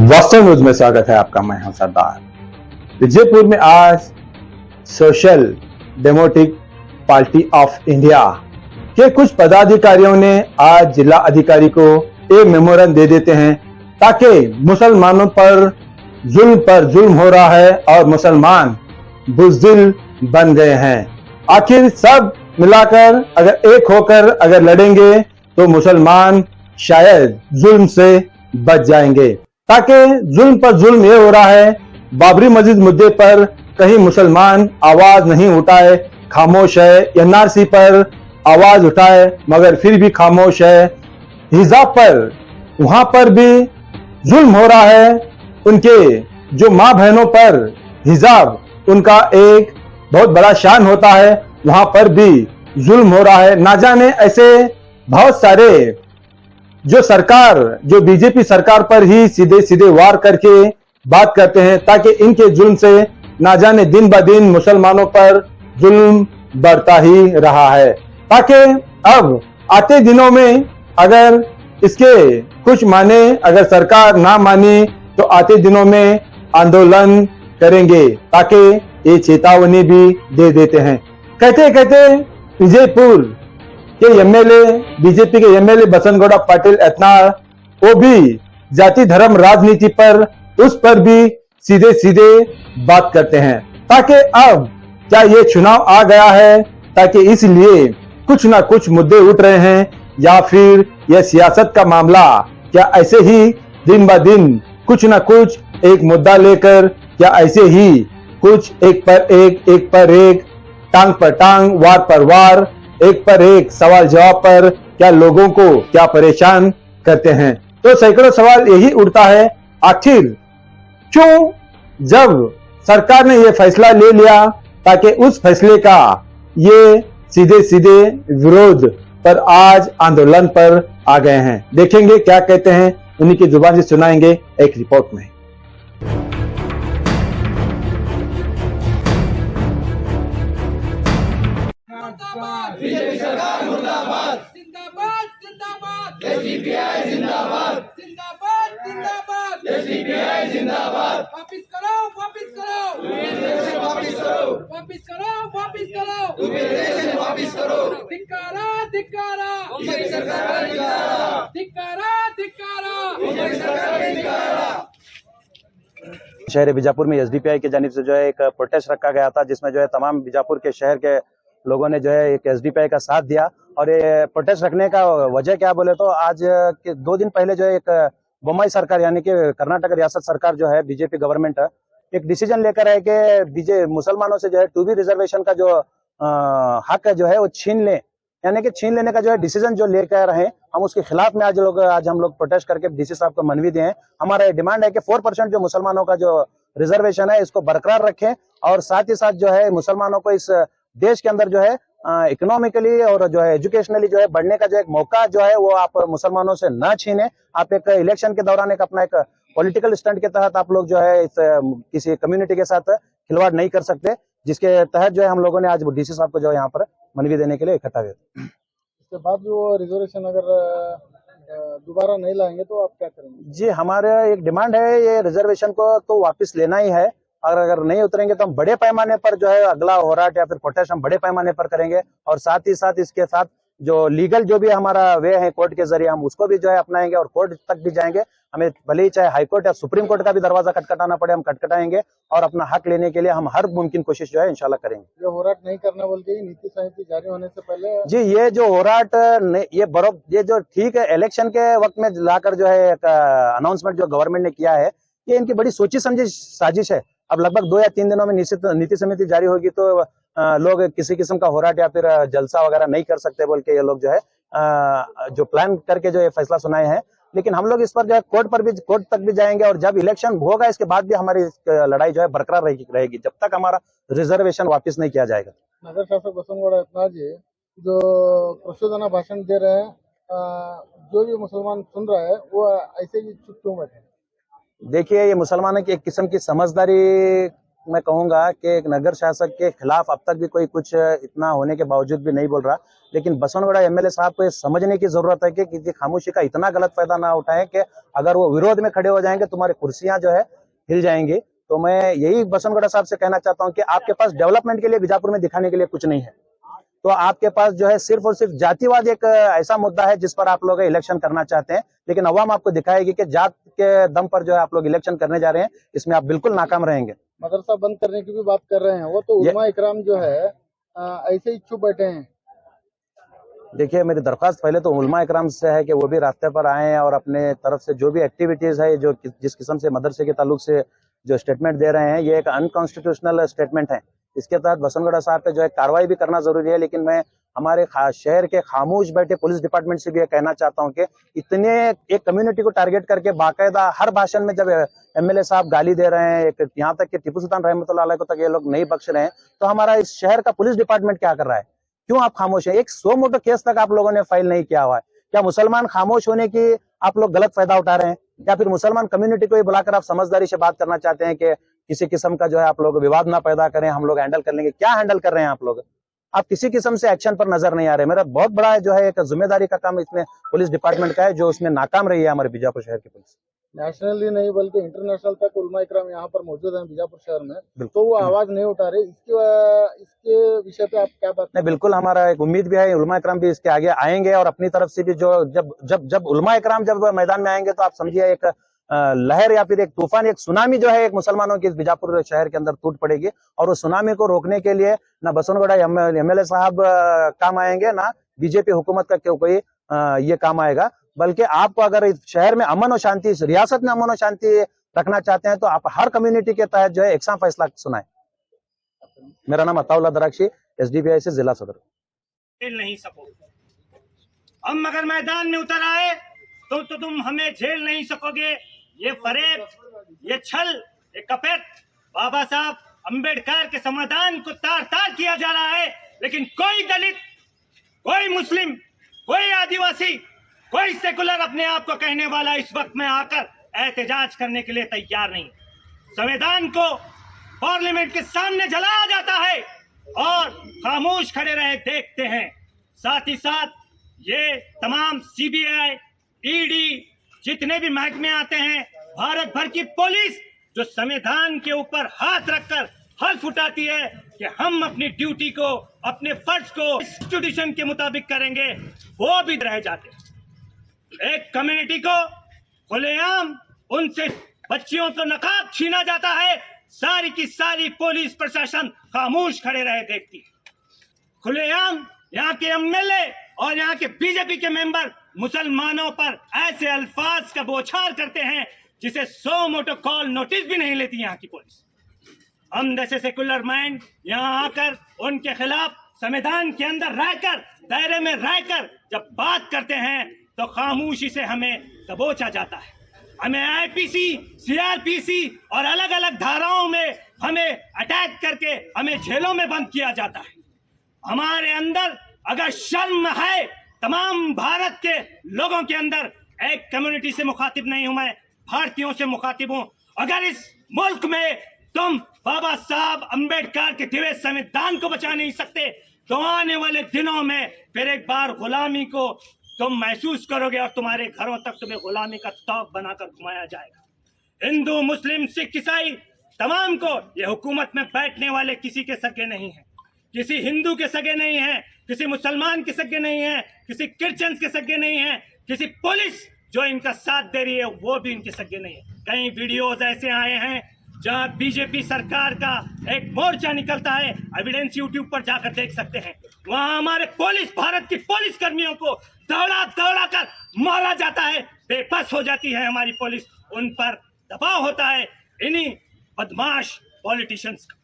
वास्तव न्यूज में स्वागत है आपका। मैं हूं सरदार। विजयपुर में आज social democratic party of India के कुछ पदाधिकारियों ने आज जिला अधिकारी को एक मेमोरेंडम दे देते हैं ताकि मुसलमानों पर जुल्म हो रहा है और मुसलमान बुज़दिल बन गए हैं। आखिर सब मिलाकर अगर एक होकर अगर लड़ेंगे तो मुसलमान शायद जुल्म से बच जाएंगे। ताकि जुल्म पर जुल्म ये हो रहा है, बाबरी मस्जिद मुद्दे पर कहीं मुसलमान आवाज नहीं उठाए, खामोश है। एनआरसी पर आवाज उठाए मगर फिर भी खामोश है। हिजाब पर वहां पर भी जुल्म हो रहा है। उनके जो माँ बहनों पर हिजाब उनका एक बहुत बड़ा शान होता है, वहां पर भी जुल्म हो रहा है। ना जाने ऐसे बहुत सारे जो बीजेपी सरकार पर ही सीधे सीधे वार करके बात करते हैं ताकि इनके जुल्म से ना जाने दिन ब दिन मुसलमानों पर जुल्म बढ़ता ही रहा है। ताकि अब आते दिनों में अगर इसके कुछ माने, अगर सरकार ना माने तो आते दिनों में आंदोलन करेंगे ताकि ये चेतावनी भी दे देते हैं। कहते कहते विजयपुर के एमएलए, बीजेपी के एमएलए बसनगौड़ा पाटिल एतनाल, वो भी जाति धर्म राजनीति पर उस पर भी सीधे सीधे बात करते हैं ताकि अब क्या ये चुनाव आ गया है ताकि इसलिए कुछ ना कुछ मुद्दे उठ रहे हैं, या फिर यह सियासत का मामला क्या ऐसे ही दिन ब दिन कुछ ना कुछ एक मुद्दा लेकर क्या ऐसे ही कुछ एक पर एक टांग पर टांग वार पर वार एक पर एक सवाल जवाब पर क्या लोगों को क्या परेशान करते हैं। तो सैकड़ों सवाल यही उठता है, आखिर क्यों जब सरकार ने यह फैसला ले लिया ताकि उस फैसले का ये सीधे सीधे विरोध पर आज आंदोलन पर आ गए हैं। देखेंगे क्या कहते हैं, उन्हीं की जुबान से सुनाएंगे एक रिपोर्ट में। बीजेपी सरकार मुर्दाबाद, जिंदाबाद जिंदाबाद, एसडीपीआई जिंदाबाद, जिंदाबाद जिंदाबाद, एसडीपीआई जिंदाबाद। वापस करो, वापस करो, वापस करो, वापस करो, वापस करो, वापस करो। धिक्कारा धिक्कारा, बीजेपी सरकार धिक्कारा, धिक्कारा धिक्कारा, बीजेपी सरकार धिक्कारा। शहर बीजापुर में एसडीपीआई की जानिब से जो है एक प्रोटेस्ट रखा गया था, जिसमें जो है तमाम बीजापुर के शहर के लोगों ने जो है एक एसडीपीआई का साथ दिया। और ये प्रोटेस्ट रखने का वजह क्या बोले तो आज के 2 दिन पहले जो है एक बोम्मई सरकार यानी कि कर्नाटक रियासत सरकार जो है बीजेपी गवर्नमेंट एक डिसीजन लेकर है कि मुसलमानों से जो है 2B रिजर्वेशन का जो हक है जो है वो छीन लेने का जो है डिसीजन जो लेकर है, हम उसके खिलाफ में आज हम लोग प्रोटेस्ट करके डीसी साहब को मनवी दिए हैं। हमारा डिमांड है कि 4% जो मुसलमानों का जो रिजर्वेशन है इसको बरकरार रखें और साथ ही साथ जो है मुसलमानों को इस देश के अंदर जो है इकोनॉमिकली और जो है एजुकेशनली जो है बढ़ने का जो एक मौका जो है वो आप मुसलमानों से ना छीने। आप एक इलेक्शन के दौरान अपना एक पॉलिटिकल स्टंट के तहत आप लोग जो है इस किसी कम्युनिटी के साथ खिलवाड़ नहीं कर सकते, जिसके तहत जो है हम लोगों ने आज डीसी साहब को जो है यहाँ पर मनवी देने के लिए इकट्ठा हुए। इसके बाद भी वो रिजर्वेशन अगर दोबारा नहीं लाएंगे तो आप क्या करेंगे? जी, हमारा एक डिमांड है, ये रिजर्वेशन को तो वापस लेना ही है। अगर नहीं उतरेंगे तो हम बड़े पैमाने पर जो है अगला होराट या फिर प्रोटेस्ट हम बड़े पैमाने पर करेंगे। और साथ ही साथ इसके साथ जो लीगल जो भी हमारा वे है कोर्ट के जरिए हम उसको भी जो है अपनाएंगे और कोर्ट तक भी जाएंगे। हमें भले ही चाहे हाई कोर्ट या सुप्रीम कोर्ट का भी दरवाजा खटखटाना पड़े, हम खटखटाएंगे और अपना हक लेने के लिए हम हर मुमकिन कोशिश जो है इंशाल्लाह करेंगे। जो होराट नहीं करना बोल के नीति संहिता जारी होने से पहले जी, ये जो होराट ये जो ठीक है इलेक्शन के वक्त में लाकर जो है एक अनाउंसमेंट जो गवर्नमेंट ने किया है, ये इनकी बड़ी सोची समझी साजिश है। अब लगभग 2 या 3 दिनों में निश्चित नीति समिति जारी होगी तो लोग किसी किस्म का होराट या फिर जलसा वगैरह नहीं कर सकते बोल के ये लोग जो है जो प्लान करके जो ये फैसला सुनाए हैं। लेकिन हम लोग इस पर जो है कोर्ट तक भी जाएंगे और जब इलेक्शन होगा इसके बाद भी हमारी लड़ाई जो है बरकरार रहेगी जब तक हमारा रिजर्वेशन वापस नहीं किया जाएगा। नगर शासक बसनगौड़ा एतनाल जी जो प्रचोदना भाषण दे रहे हैं, जो भी मुसलमान सुन रहा है वो ऐसे ही चुप क्यों बैठे? देखिए, ये मुसलमानों की एक किस्म की समझदारी मैं कहूंगा कि एक नगर शासक के खिलाफ अब तक भी कोई कुछ इतना होने के बावजूद भी नहीं बोल रहा, लेकिन बसवनगुड़ा एमएलए साहब को ये समझने की जरूरत है कि किसी खामोशी का इतना गलत फायदा ना उठाएं कि अगर वो विरोध में खड़े हो जाएंगे तुम्हारी कुर्सियां जो है हिल जाएंगी। तो मैं यही बसवनगुड़ा साहब से कहना चाहता हूं कि आपके पास डेवलपमेंट के लिए बीजापुर में दिखाने के लिए कुछ नहीं है, तो आपके पास जो है सिर्फ और सिर्फ जातिवाद एक ऐसा मुद्दा है जिस पर आप लोग इलेक्शन करना चाहते हैं, लेकिन अवाम आपको दिखाएगी कि जात के दम पर जो है आप लोग इलेक्शन करने जा रहे हैं, इसमें आप बिल्कुल नाकाम रहेंगे। मदरसा बंद करने की भी बात कर रहे हैं, वो तो उलमा इकराम जो है ऐसे ही चुप बैठे हैं। देखिए, मेरी दरख्वास्त पहले तो उलमा इकराम से है कि वो भी रास्ते पर आए और अपने तरफ से जो भी एक्टिविटीज है, जो जिस किस्म से मदरसे के ताल्लुक से जो स्टेटमेंट दे रहे हैं, ये एक अनकॉन्स्टिट्यूशनल स्टेटमेंट है। इसके तहत बसवनगुड़ा साहब पे जो है कार्रवाई भी करना जरूरी है, लेकिन मैं हमारे शहर के खामोश बैठे पुलिस डिपार्टमेंट से भी कहना चाहता हूं कि इतने एक कम्युनिटी को टारगेट करके बाकायदा हर भाषण में जब एमएलए साहब गाली दे रहे हैं, यहाँ तक कि टीपू सुल्तान रहमतुल्लाह अलैह को तक ये लोग नहीं बख्श रहे हैं, तो हमारा इस शहर का पुलिस डिपार्टमेंट क्या कर रहा है? क्यों आप खामोश है? एक 100 मोटो केस तक आप लोगों ने फाइल नहीं किया हुआ है। क्या मुसलमान खामोश होने की आप लोग गलत फायदा उठा रहे हैं, या फिर मुसलमान कम्युनिटी को ही बुलाकर आप समझदारी से बात करना चाहते हैं कि किसी किस्म का जो है आप लोग विवाद ना पैदा करें, हम लोग हैंडल कर लेंगे? क्या हैंडल कर रहे हैं आप लोग? आप किसी किस्म से एक्शन पर नजर नहीं आ रहे। मेरा बहुत बड़ा जो है एक जिम्मेदारी का काम इसमें पुलिस डिपार्टमेंट का है, जो उसमें नाकाम रही है हमारे बीजापुर शहर की पुलिस। नेशनली नहीं बल्कि इंटरनेशनल तक उलमा इकराम यहाँ पर मौजूद हैं बीजापुर शहर में, तो वो आवाज नहीं उठा रहे। इसके विषय पे आप क्या बात? नहीं, बिल्कुल हमारा एक उम्मीद भी है, उलमा इकराम भी इसके आगे आएंगे और अपनी तरफ से भी जो जब उलमा इकराम जब मैदान में आएंगे तो आप समझिए एक लहर या फिर एक तूफान, एक सुनामी जो है एक मुसलमानों की बीजापुर शहर के अंदर टूट पड़ेगी, और उस सुनामी को रोकने के लिए ना बसवनगुड़ा एमएलए साहब काम आएंगे, ना बीजेपी हुकूमत का कोई ये काम आएगा। बल्कि आपको अगर इस शहर में अमन और शांति, इस रियासत में अमन और शांति रखना चाहते हैं तो आप हर कम्युनिटी के तहत जो है एक साथ फैसला सुनाए। मेरा नाम अताउल्लाह दराक्षी, एसडीपीआई से जिला सदर। नहीं सकोगे हम अगर मैदान में उतर आए तो तुम हमें झेल नहीं सकोगे। ये फरेब, ये छल, ये कपट बाबा साहब अंबेडकर के संविधान को तार तार किया जा रहा है, लेकिन कोई दलित, कोई मुस्लिम, कोई आदिवासी, कोई सेकुलर अपने आप को कहने वाला इस वक्त में आकर एहतजाज करने के लिए तैयार नहीं। संविधान को पार्लियामेंट के सामने जलाया जाता है और खामोश खड़े रहे देखते हैं। साथ ही साथ ये तमाम सीबीआई, ईडी, जितने भी महकमे आते हैं, भारत भर की पुलिस जो संविधान के ऊपर हाथ रखकर हल्फ उठाती है कि हम अपनी ड्यूटी को, अपने फर्ज को कॉन्स्टिट्यूशन के मुताबिक करेंगे, वो भी रह जाते हैं। एक कम्युनिटी को खुलेआम उनसे बच्चियों को नकाब छीना जाता है, सारी की सारी पुलिस प्रशासन खामोश खड़े रहे देखती है। खुलेआम यहाँ के एमएलए और यहाँ के बीजेपी के मेंबर मुसलमानों पर ऐसे अल्फाज का बौछार करते हैं जिसे 100 मोटो कॉल नोटिस भी नहीं लेती यहाँ की पुलिस। हम जैसे सेकुलर माइंड यहाँ आकर उनके खिलाफ संविधान के अंदर रहकर, दायरे में रहकर जब बात करते हैं तो खामोशी से हमें दबोचा जाता है। हमें आईपीसी, सीआरपीसी और अलग अलग धाराओं में हमें अटैक करके हमें जेलों में बंद किया जाता है। हमारे अंदर अगर शर्म है, तमाम भारत के लोगों के अंदर, एक कम्युनिटी से मुखातिब नहीं हूं मैं, भारतीयों से मुखातिब हूं, अगर इस मुल्क में तुम बाबा साहब अंबेडकर के दिव्य संविधान को बचा नहीं सकते तो आने वाले दिनों में फिर एक बार गुलामी को तुम महसूस करोगे और तुम्हारे घरों तक तुम्हें गुलामी का तौक बनाकर घुमाया जाएगा। हिंदू, मुस्लिम, सिख, ईसाई तमाम को, ये हुकूमत में बैठने वाले किसी के सगे नहीं है, किसी हिंदू के सगे नहीं है, किसी मुसलमान के सगे नहीं है, किसी क्रिश्चियन के सगे नहीं है, किसी पुलिस जो इनका साथ दे रही है वो भी इनके सगे नहीं है। कई वीडियोस ऐसे आए हैं जहां बीजेपी सरकार का एक मोर्चा निकलता है, एविडेंस यूट्यूब पर जाकर देख सकते हैं। वहां हमारे पुलिस, भारत की पुलिस कर्मियों को दौड़ा दौड़ा कर मारा जाता है, बेबस हो जाती है हमारी पुलिस, उन पर दबाव होता है इन्हीं बदमाश पॉलिटिशियंस का।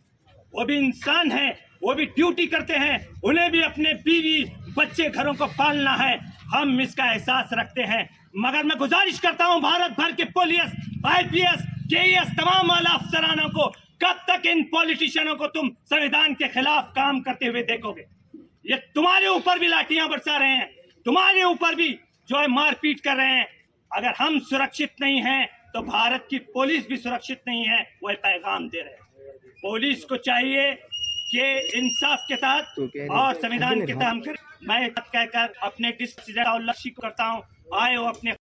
वो भी इंसान हैं, वो भी ड्यूटी करते हैं, उन्हें भी अपने बीवी बच्चे घरों को पालना है, हम इसका एहसास रखते हैं। मगर मैं गुजारिश करता हूं भारत भर के पुलिस, आईपीएस, केईएस तमाम आला अफसरानों को, कब तक इन पॉलिटिशियनों को तुम संविधान के खिलाफ काम करते हुए देखोगे? ये तुम्हारे ऊपर भी लाठियां बरसा रहे हैं, तुम्हारे ऊपर भी जो है मारपीट कर रहे हैं। अगर हम सुरक्षित नहीं हैं तो भारत की पुलिस भी सुरक्षित नहीं है, वो पैगाम दे रहे हैं। पुलिस को चाहिए कि इंसाफ के तहत और संविधान के तहत हम करें। मैं कहकर अपने डिस्ट्रिक्ट और लक्ष्य करता हूँ, आए वो अपने